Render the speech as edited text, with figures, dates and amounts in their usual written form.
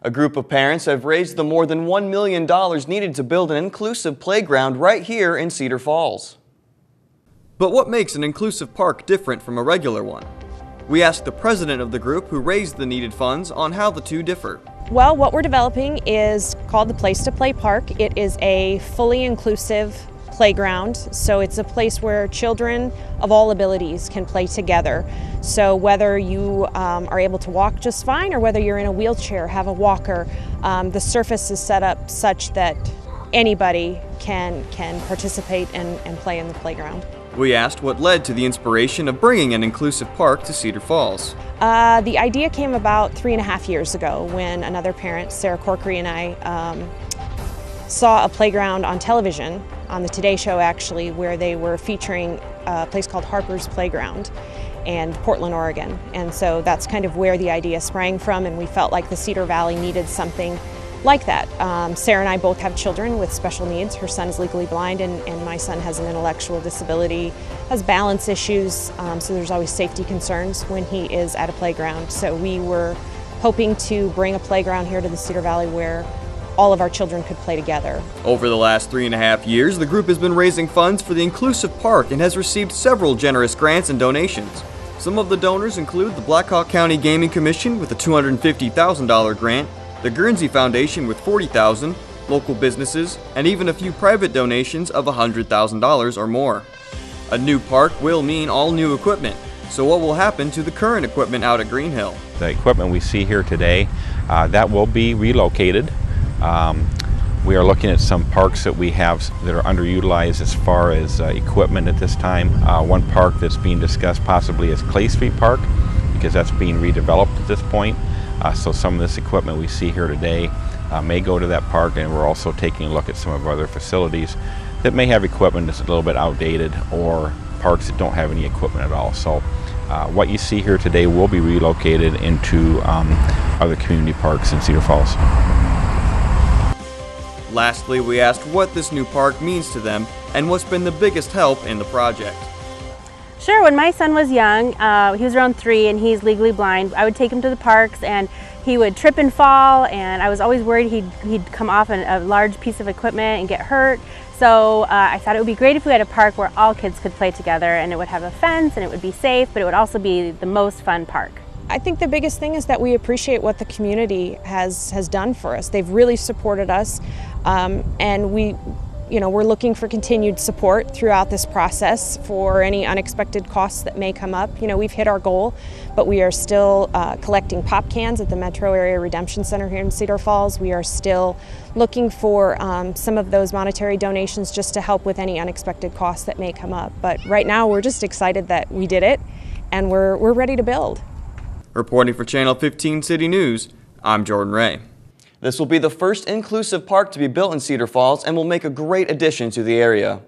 A group of parents have raised the more than $1 million needed to build an inclusive playground right here in Cedar Falls. But what makes an inclusive park different from a regular one? We asked the president of the group who raised the needed funds on how the two differ. Well, what we're developing is called the Place to Play Park. It is a fully inclusive playground, so it's a place where children of all abilities can play together. So whether you are able to walk just fine or whether you're in a wheelchair, have a walker, the surface is set up such that anybody can participate and play in the playground. We asked what led to the inspiration of bringing an inclusive park to Cedar Falls. The idea came about 3.5 years ago when another parent, Sarah Corkery, and I saw a playground on television, on the Today Show actually, where they were featuring a place called Harper's Playground in Portland, Oregon. And so that's kind of where the idea sprang from, and we felt like the Cedar Valley needed something like that. Sarah and I both have children with special needs. Her son is legally blind and my son has an intellectual disability, has balance issues, so there's always safety concerns when he is at a playground. So we were hoping to bring a playground here to the Cedar Valley where all of our children could play together. Over the last 3.5 years, the group has been raising funds for the inclusive park and has received several generous grants and donations. Some of the donors include the Blackhawk County Gaming Commission with a $250,000 grant, the Guernsey Foundation with $40,000, local businesses, and even a few private donations of $100,000 or more. A new park will mean all new equipment, so what will happen to the current equipment out at Greenhill? The equipment we see here today, that will be relocated. We are looking at some parks that we have that are underutilized as far as equipment at this time. One park that's being discussed possibly is Clay Street Park, because that's being redeveloped at this point. So some of this equipment we see here today may go to that park, and we're also taking a look at some of our other facilities that may have equipment that's a little bit outdated, or parks that don't have any equipment at all. So what you see here today will be relocated into other community parks in Cedar Falls. Lastly, we asked what this new park means to them and what's been the biggest help in the project. Sure, when my son was young, he was around 3 and he's legally blind, I would take him to the parks and he would trip and fall, and I was always worried he'd come off a large piece of equipment and get hurt. So I thought it would be great if we had a park where all kids could play together, and it would have a fence and it would be safe, but it would also be the most fun park. I think the biggest thing is that we appreciate what the community has done for us. They've really supported us, and we're looking for continued support throughout this process for any unexpected costs that may come up. We've hit our goal, but we are still collecting pop cans at the Metro Area Redemption Center here in Cedar Falls. We are still looking for some of those monetary donations just to help with any unexpected costs that may come up. But right now we're just excited that we did it, and we're ready to build. Reporting for Channel 15 City News, I'm Jordan Ray. This will be the first inclusive park to be built in Cedar Falls and will make a great addition to the area.